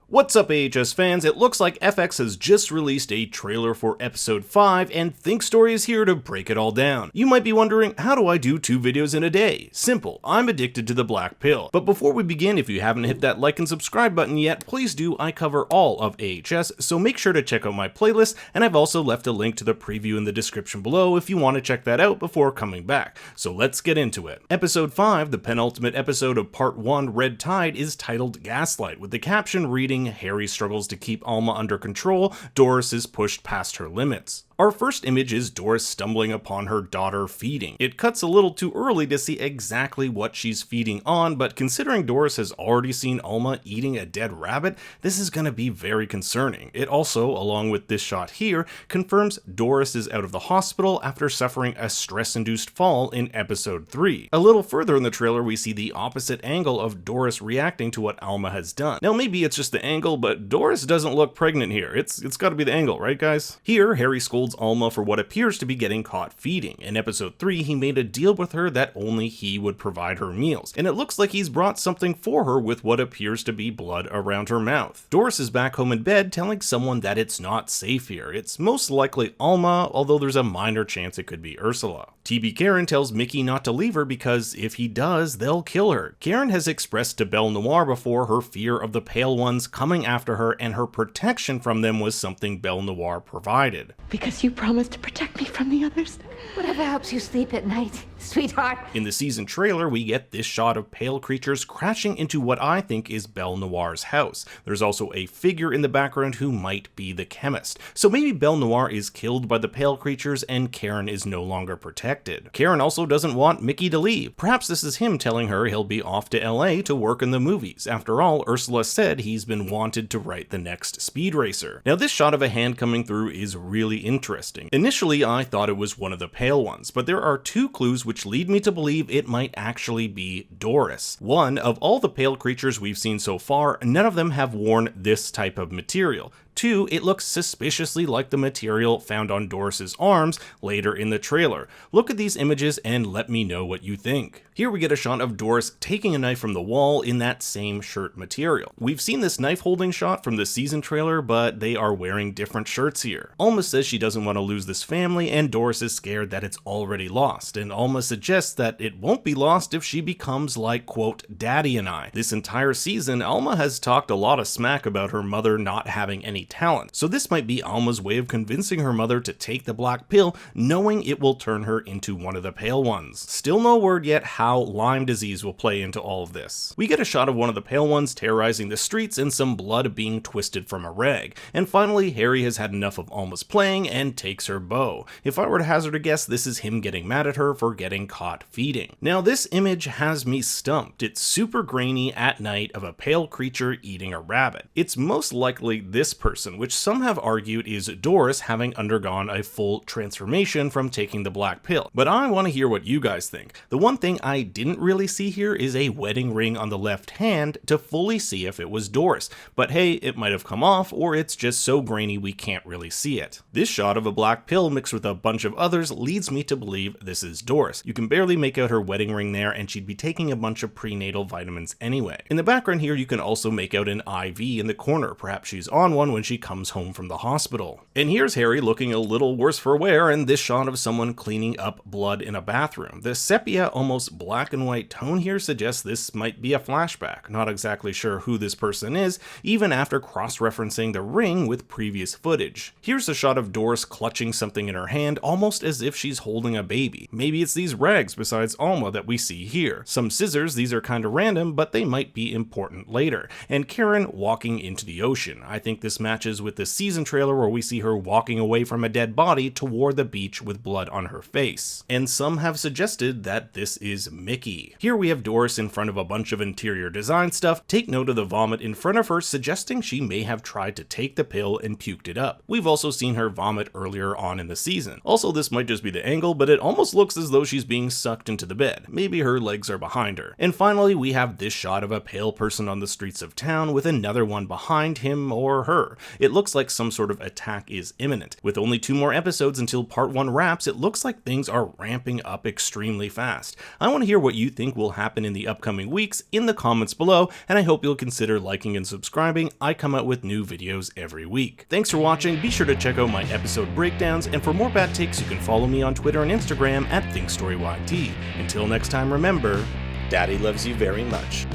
What's up, AHS fans? It looks like FX has just released a trailer for episode 5, and Think Story is here to break it all down. You might be wondering, how do I do 2 videos in a day? Simple, I'm addicted to the black pill. But before we begin, if you haven't hit that like and subscribe button yet, please do. I cover all of AHS, so make sure to check out my playlist, and I've also left a link to the preview in the description below if you want to check that out before coming back. So let's get into it. Episode 5, the penultimate episode of Part 1, Red Tide, is titled Gaslight, with the caption reading, Harry struggles to keep Alma under control, Doris is pushed past her limits. Our first image is Doris stumbling upon her daughter feeding. It cuts a little too early to see exactly what she's feeding on, but considering Doris has already seen Alma eating a dead rabbit, this is going to be very concerning. It also, along with this shot here, confirms Doris is out of the hospital after suffering a stress-induced fall in episode 3. A little further in the trailer, we see the opposite angle of Doris reacting to what Alma has done. Now maybe it's just the angle, but Doris doesn't look pregnant here. It's got to be the angle, right guys? Here, Harry scolds Alma for what appears to be getting caught feeding. In episode 3, he made a deal with her that only he would provide her meals, and it looks like he's brought something for her with what appears to be blood around her mouth. Doris is back home in bed telling someone that it's not safe here. It's most likely Alma, although there's a minor chance it could be Ursula. TB Karen tells Mickey not to leave her because if he does, they'll kill her. Karen has expressed to Belle Noire before her fear of the Pale Ones coming after her, and her protection from them was something Belle Noire provided. Because you promised to protect me from the others. Whatever helps you sleep at night, sweetheart. In the season trailer, we get this shot of pale creatures crashing into what I think is Belle Noire's house. There's also a figure in the background who might be the chemist. So maybe Belle Noire is killed by the pale creatures and Karen is no longer protected. Karen also doesn't want Mickey to leave. Perhaps this is him telling her he'll be off to LA to work in the movies. After all, Ursula said he's been wanted to write the next Speed Racer. Now this shot of a hand coming through is really interesting. Initially, I thought it was one of the pale ones, but there are 2 clues which lead me to believe it might actually be Doris. One, of all the pale creatures we've seen so far, none of them have worn this type of material. 2, it looks suspiciously like the material found on Doris's arms later in the trailer. Look at these images and let me know what you think. Here we get a shot of Doris taking a knife from the wall in that same shirt material. We've seen this knife holding shot from the season trailer, but they are wearing different shirts here. Alma says she doesn't want to lose this family, and Doris is scared that it's already lost, and Alma suggests that it won't be lost if she becomes like, quote, Daddy and I. This entire season, Alma has talked a lot of smack about her mother not having any talent, so this might be Alma's way of convincing her mother to take the black pill, knowing it will turn her into one of the pale ones. Still no word yet how Lyme disease will play into all of this. We get a shot of one of the pale ones terrorizing the streets and some blood being twisted from a rag. And finally, Harry has had enough of Alma's playing and takes her bow. If I were to hazard a guess, this is him getting mad at her for getting caught feeding. Now this image has me stumped. It's super grainy at night of a pale creature eating a rabbit. It's most likely this person, which some have argued is Doris having undergone a full transformation from taking the black pill. But I want to hear what you guys think. The one thing I didn't really see here is a wedding ring on the left hand to fully see if it was Doris. But hey, it might have come off, or it's just so grainy we can't really see it. This shot of a black pill mixed with a bunch of others leads me to believe this is Doris. You can barely make out her wedding ring there, and she'd be taking a bunch of prenatal vitamins anyway. In the background here, you can also make out an IV in the corner. Perhaps she's on one when she comes home from the hospital. And here's Harry looking a little worse for wear, and this shot of someone cleaning up blood in a bathroom. The sepia, almost black and white tone here suggests this might be a flashback. Not exactly sure who this person is, even after cross-referencing the ring with previous footage. Here's a shot of Doris clutching something in her hand, almost as if she's holding a baby. Maybe it's these rags besides Alma that we see here. Some scissors, these are kind of random, but they might be important later. And Karen walking into the ocean. I think this matches with the season trailer where we see her walking away from a dead body toward the beach with blood on her face. And some have suggested that this is Mickey. Here we have Doris in front of a bunch of interior design stuff. Take note of the vomit in front of her, suggesting she may have tried to take the pill and puked it up. We've also seen her vomit earlier on in the season. Also, this might just be the angle, but it almost looks as though she's being sucked into the bed. Maybe her legs are behind her. And finally, we have this shot of a pale person on the streets of town with another one behind him or her. over. It looks like some sort of attack is imminent. With only 2 more episodes until part 1 wraps, it looks like things are ramping up extremely fast. I want to hear what you think will happen in the upcoming weeks in the comments below, and I hope you'll consider liking and subscribing. I come out with new videos every week. Thanks for watching, be sure to check out my episode breakdowns, and for more bad takes you can follow me on Twitter and Instagram at ThinkStoryYT. Until next time, remember, Daddy loves you very much.